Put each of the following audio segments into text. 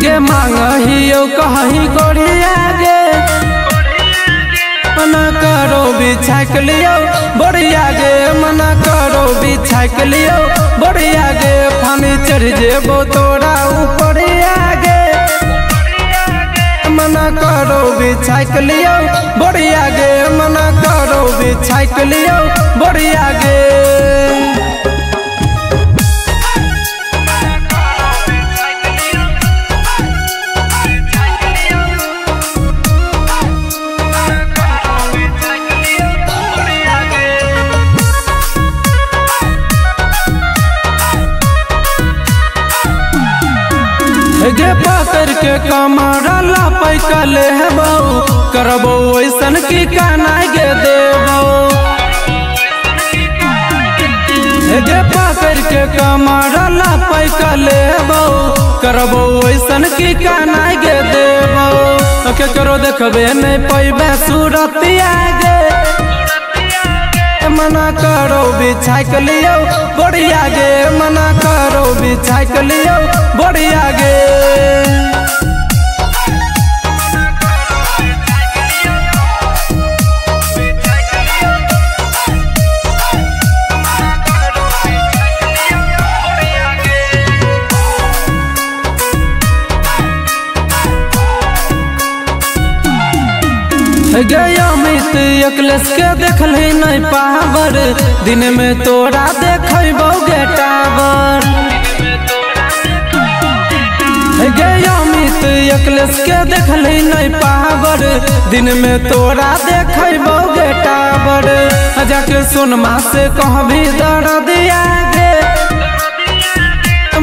गे मांगहियो कहीं गोड़िया गे मना करो बिछाक लियो बढ़िया गे मना करो बिछाक लियो बढ़िया गे फानी चढ़ जेबो तोरा ऊपरिया गे मना करो बिछाक लियो बढ़िया गे मना करो बिछाक लियो बढ़िया गे गे पकड़ के कमरा लापै कले हेबो करबो ऐसन की काना गे देबो गे पकड़ के कमरा लापै कले हेबो करबो ऐसन की काना गे देबो के करो देखबे नहीं पैबे सूरतिया गे मना करो बिछाक लियो बढ़िया गे मना करो बिछाक लियो बढ़िया गे गया मित अकलेश के देखली नहीं पावर दिन में तोरा देखबो गे टावर गया मित अकलेश के देखली नहीं पावर दिन में तोरा देखबो गे टावर जाके सोनमा से कहबी दर्दिया गे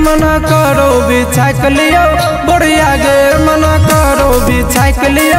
मना करो बिछाक लियो बढ़िया गे मना करो बिछाक लियो